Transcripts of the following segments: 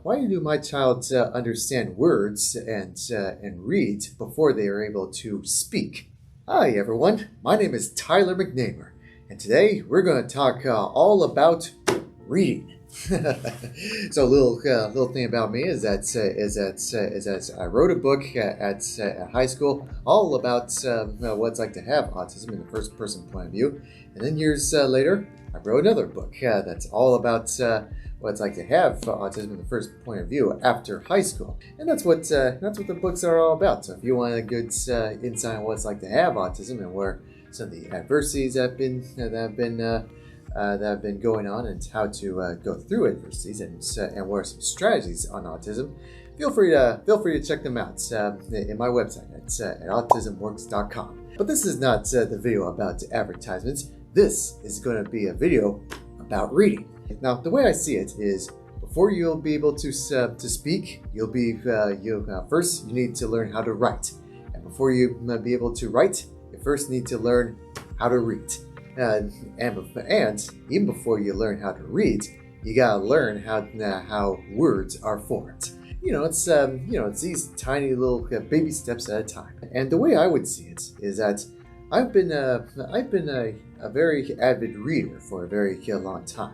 Why do my child understand words and read before they are able to speak? Hi everyone, my name is Tyler McNamer, and today we're going to talk all about reading. So little thing about me is that I wrote a book at high school all about what it's like to have autism in the first person point of view, and then years later I wrote another book that's all about what it's like to have autism in the first point of view after high school, and that's what the books are all about. So if you want a good insight on what it's like to have autism and where some of the adversities that have been going on and how to go through adversities and what are some strategies on autism, feel free to check them out in my website at autismworks.com. But this is not the video about advertisements. This is going to be a video about reading. Now, the way I see it is, before you'll be able to speak, first you need to learn how to write, and before you be able to write, you first need to learn how to read. And even before you learn how to read, you gotta learn how words are formed. It's these tiny little baby steps at a time. And the way I would see it is that I've been a very avid reader for a very long time.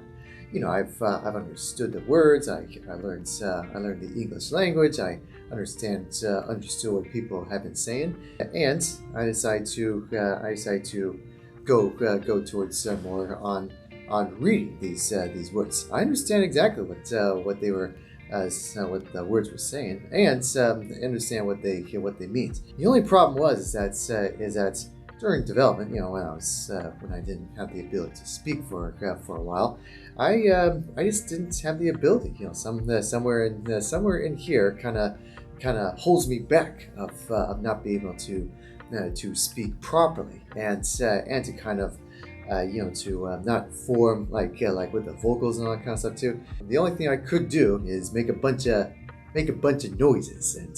I've understood the words. I learned the English language. I understood what people have been saying, and I decided to go towards more on reading these words. I understand exactly what they were. What the words were saying, and understand what they mean. The only problem is that during development, when I didn't have the ability to speak for a while, I just didn't have the ability. Somewhere in here kind of holds me back of not being able to speak properly and to kind of not form like with the vocals and all that kind of stuff too. The only thing I could do is make a bunch of noises and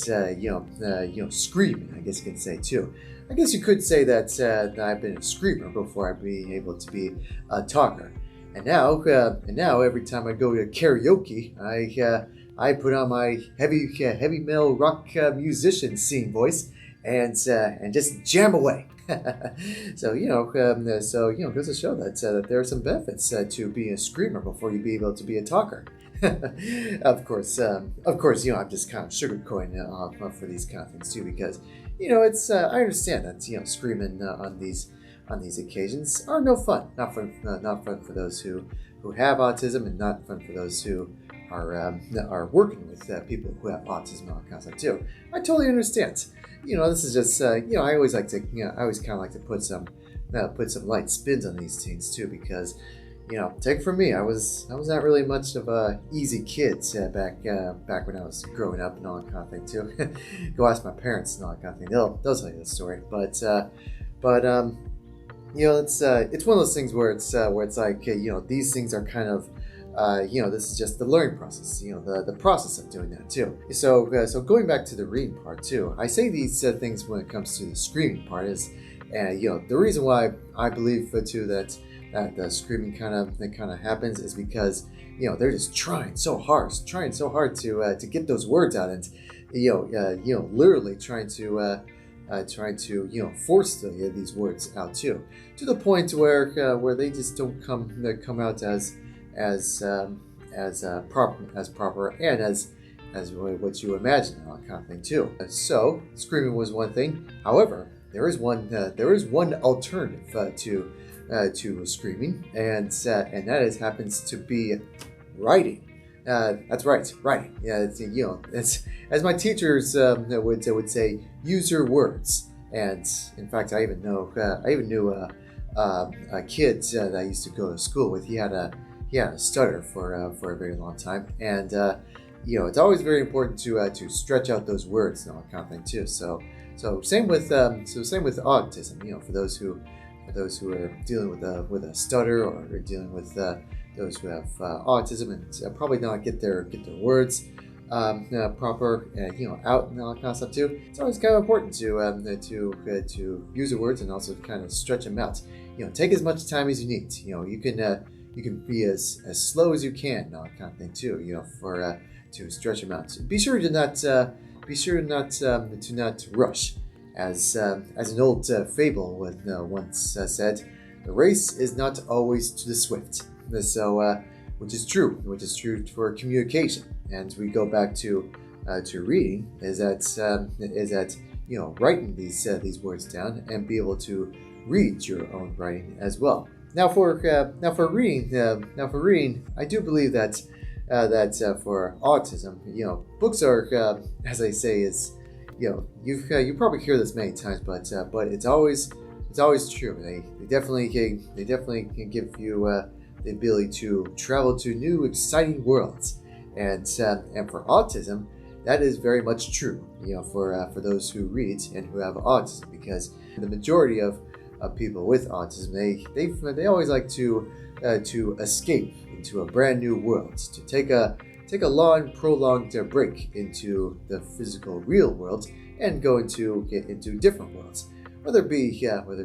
screaming, I guess you can say too. I guess you could say that I've been a screamer before I being able to be a talker. And now every time I go to karaoke, I put on my heavy metal rock musician singing voice and just jam away. So goes to show that there are some benefits to being a screamer before you be able to be a talker. Of course, I'm just kind of sugarcoating for these kind of things too, because it's I understand that screaming on these occasions are no fun. Not fun for those who have autism, and not fun for those who are working with people who have autism and all that kind of stuff too. I totally understand. This is just I always kind of like to put some light spins on these things too, because take it from me, I was not really much of a easy kid back when I was growing up and all that kind of thing too. Go ask my parents and all that kind of thing; they'll tell you the story. But it's one of those things where it's like these things are kind of this is just the learning process, the process of doing that too. So going back to the reading part too, I say these things when it comes to the screaming part is, the reason why I believe too that the screaming kind of happens is because they're just trying so hard to get those words out, and literally trying to force these words out too, to the point where they just don't come out as proper and as what you imagine, and all that kind of thing too. So screaming was one thing. However, there is one alternative to screaming, and that happens to be writing. That's right, writing. Yeah, it's as my teachers would say, use your words. And in fact, I even knew a kid that I used to go to school with. He had a stutter for a very long time, and it's always very important to stretch out those words and all that kind of thing too. So same with autism. For those who are dealing with a stutter, or are dealing with those who have autism and probably not get their words proper, out and all that kind of stuff too. It's always kind of important to use the words and also kind of stretch them out. Take as much time as you need. You can be as slow as you can, that kind of thing too. For to stretch them out. Be sure to not rush. As an old fable once said, the race is not always to the swift. So, which is true for communication. And we go back to reading. Is that writing these words down and be able to read your own writing as well. Now for reading, I do believe that for autism, books are, as I say, is you probably hear this many times, but it's always true. They definitely can give you the ability to travel to new exciting worlds, and for autism, that is very much true. For those who read and who have autism, because the majority of people with autism, they always like to escape into a brand new world, to take a long, prolonged break into the physical, real world, and go into different worlds, whether it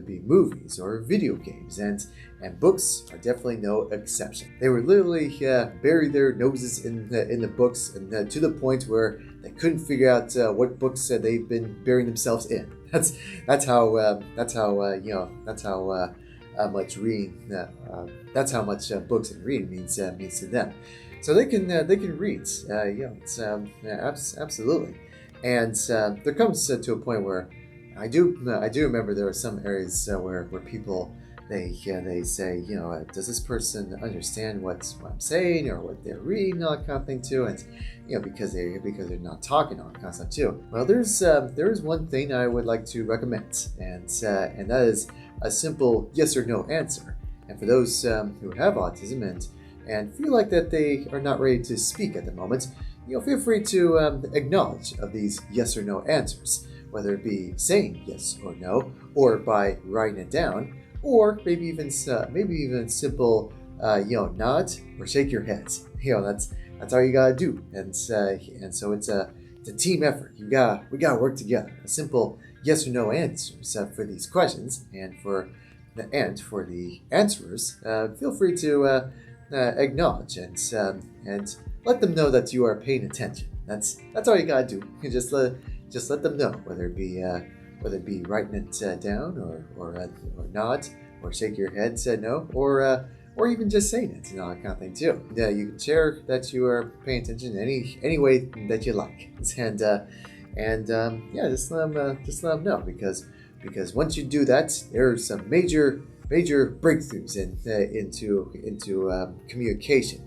be movies or video games, and books are definitely no exception. They were literally bury their noses in the books, and to the point where they couldn't figure out what books they've been burying themselves in. That's how much reading. That's how much books and reading means to them. So they can read. It's absolutely. And there comes to a point where I do remember there were some areas where people they say, does this person understand what I'm saying or what they're reading, all that kind of thing too, and because they're not talking, all that kind of stuff too. Well, there is one thing I would like to recommend, and that is a simple yes or no answer. And for those who have autism and feel like that they are not ready to speak at the moment, feel free to acknowledge of these yes or no answers, whether it be saying yes or no, or by writing it down, or maybe even simple nod or shake your head. That's all you gotta do. And so it's a team effort. We gotta work together. A simple yes or no answers for these questions, and for the answerers, feel free to acknowledge and let them know that you are paying attention. That's all you gotta do. You just let them know, whether it be writing it down or nod or shake your head, no, or even just saying it, and all that kind of thing too. You can share that you are paying attention any way that you like, and just let them know, because once you do that, there's some major breakthroughs into communication,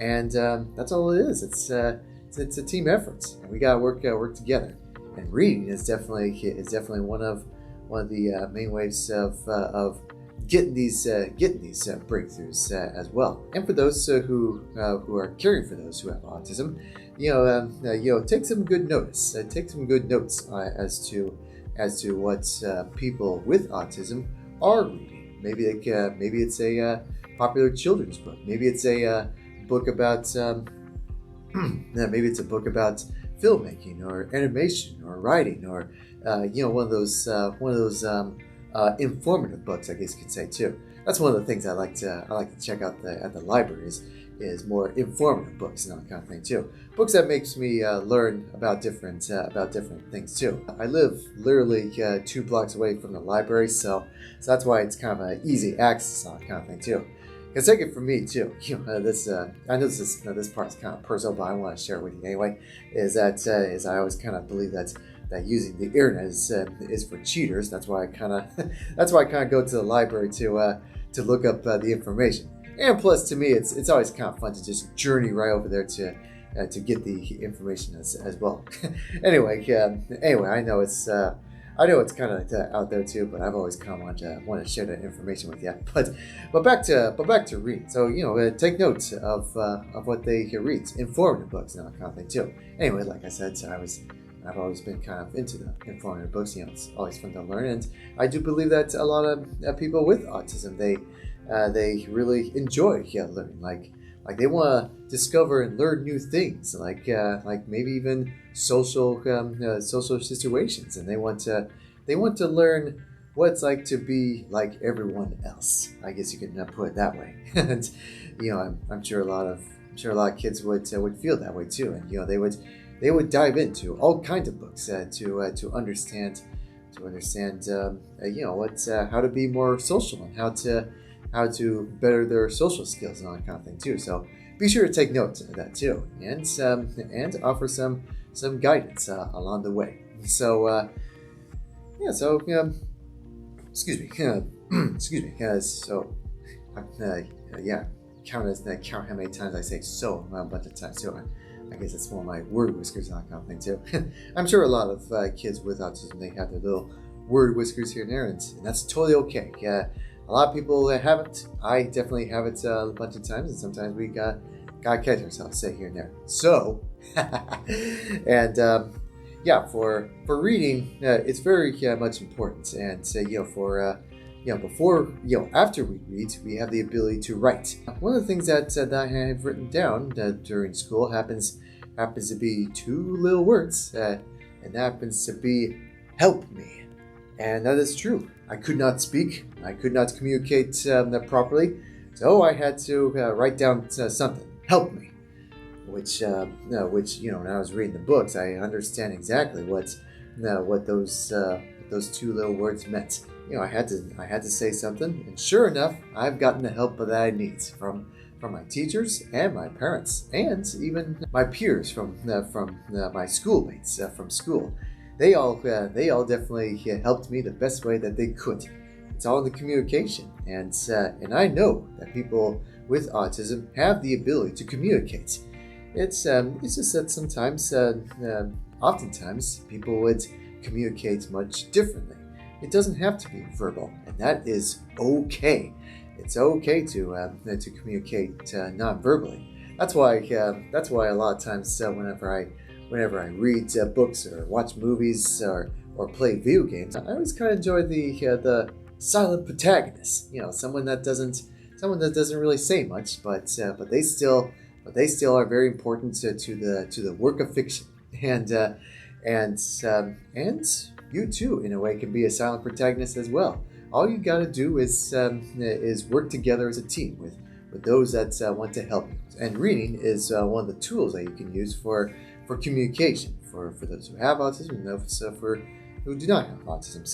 and that's all it is. It's a team effort, and we gotta work together. And reading is definitely one of the main ways of getting these breakthroughs as well. And for those who are caring for those who have autism, take some good notice. Take some good notes as to what people with autism are reading. Maybe it's a popular children's book. Maybe it's a book about maybe it's a book about filmmaking or animation or writing, or one of those informative books, I guess you could say too. That's one of the things I like to check out at the library is more informative books and that kind of thing too. Books that makes me learn about different things too. I live literally 2 blocks away from the library, so that's why it's kind of an easy access on that kind of thing too. Because take it from me too. I know this part's kind of personal, but I want to share it with you anyway. Is I always kind of believe that using the internet is for cheaters. That's why I kind of go to the library to look up the information. And plus, to me, it's always kind of fun to just journey right over there to get the information as well. Anyway, I know it's kind of out there too, but I've always kind of want to share that information with you. But back to read. So take note of what they read, informative books and that kind of thing too. Anyway, like I said, I've always been kind of into the informative books. It's always fun to learn, and I do believe that a lot of people with autism they really enjoy learning. Like they want to discover and learn new things, like maybe even social situations, and they want to learn what it's like to be like everyone else. I guess you can put it that way. And I'm sure a lot of I'm sure a lot of kids would feel that way too, and they would dive into all kinds of books to understand how to be more social and how to better their social skills and all that kind of thing too. So be sure to take note of that too, and offer some guidance along the way. So excuse me, excuse me. So count how many times I say so a bunch of times too. I guess it's more my word whiskers and that kind of thing too. I'm sure a lot of kids with autism, they have their little word whiskers here and there, and that's totally okay. A lot of people have it. I definitely have it a bunch of times, and sometimes we gotta catch ourselves say here and there. So, and for reading, it's very much important. And after we read, we have the ability to write. One of the things that I have written down during school happens to be two little words, and that happens to be "help me," and that is true. I could not speak. I could not communicate that properly, so I had to write down something. Help me. Which when I was reading the books, I understand exactly what those two little words meant. I had to say something, and sure enough, I've gotten the help that I need from my teachers and my parents, and even my peers from my schoolmates from school. They all definitely helped me the best way that they could. It's all in the communication, and I know that people with autism have the ability to communicate. It's just that sometimes, oftentimes, people would communicate much differently. It doesn't have to be verbal, and that is okay. It's okay to communicate non-verbally. That's why a lot of times whenever I read books or watch movies or play video games, I always kind of enjoy the silent protagonist. Someone that doesn't really say much, but they still are very important to the work of fiction. And you too, in a way, can be a silent protagonist as well. All you got to do is work together as a team with those that want to help you. And reading is one of the tools that you can use for communication for those who have autism and those who do not have autism.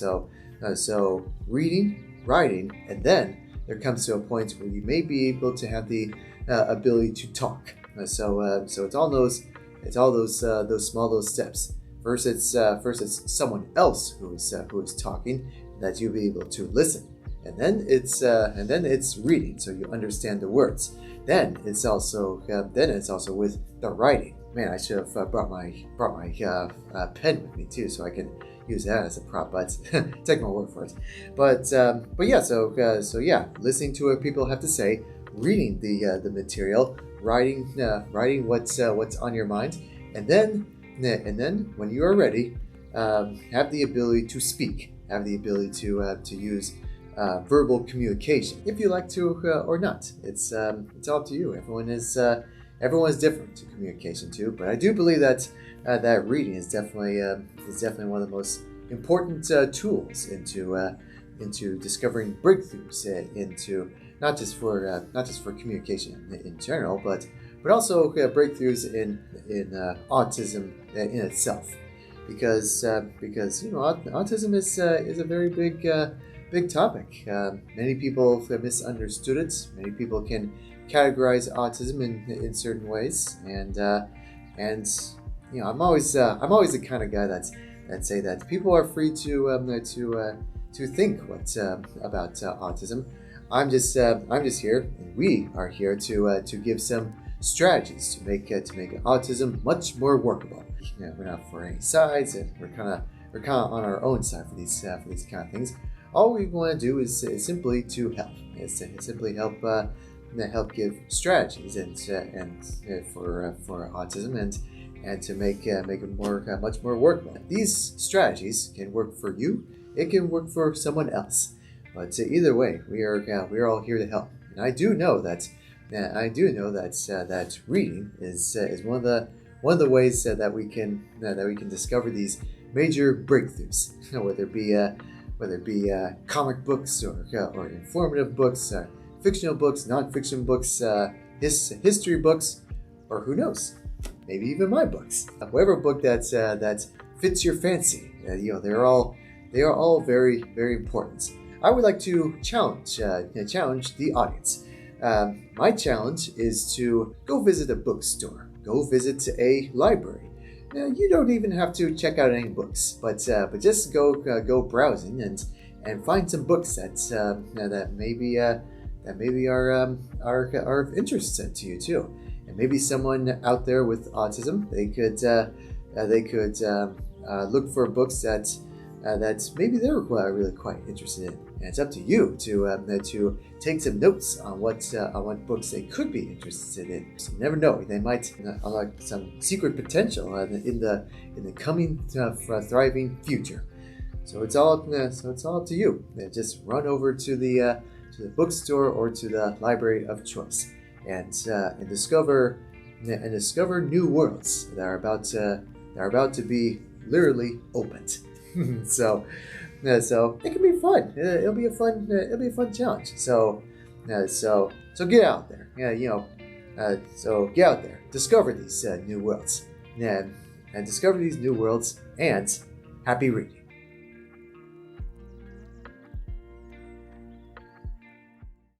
So reading, writing, and then there comes to a point where you may be able to have the ability to talk. So it's all those small little steps. First it's someone else who is talking that you'll be able to listen, and then it's reading, so you understand the words. Then it's also with the writing. Man, I should have brought my pen with me too, so I can use that as a prop. But take my word for it. But yeah, so listening to what people have to say, reading the material, writing what's on your mind, and then when you are ready, have the ability to speak, have the ability to use verbal communication, if you like to or not. It's all up to you. Everyone is different to communication too. But I do believe that reading is definitely one of the most important tools into discovering breakthroughs into not just for communication in general, but also breakthroughs in autism in itself, because autism is a very big topic. Many people have misunderstood it. Many people can categorize autism in certain ways, and I'm always the kind of guy that say that people are free to think what about autism. I'm just here, and we are here to give some strategies to make autism much more workable. We're not for any sides, and we're kind of on our own side for these kind of things. All we want to do is simply to help. Is to simply help give strategies and for autism and to make it much more workable. These strategies can work for you. It can work for someone else. But either way, we are all here to help. And I do know that that reading is one of the ways that we can discover these major breakthroughs, whether it be comic books or informative books, fictional books, non-fiction books, history books. or who knows, maybe even my books. Whatever book that fits your fancy. They are all very, very important. I would like to challenge the audience. My challenge is to go visit a bookstore, go visit a library. Now, you don't even have to check out any books, but just go browsing and find some books that maybe are of interest to you too. And maybe someone out there with autism, they could look for books that maybe they're really quite interested in. And it's up to you to take some notes on what books they could be interested in. So you never know; they might unlock some secret potential in the coming thriving future. So it's all up to you. Just run over to the bookstore or to the library of choice, and discover new worlds that are about to be literally opened. So it can be fun. It'll be a fun challenge. So get out there. So get out there, discover these new worlds, and discover these new worlds, and happy reading.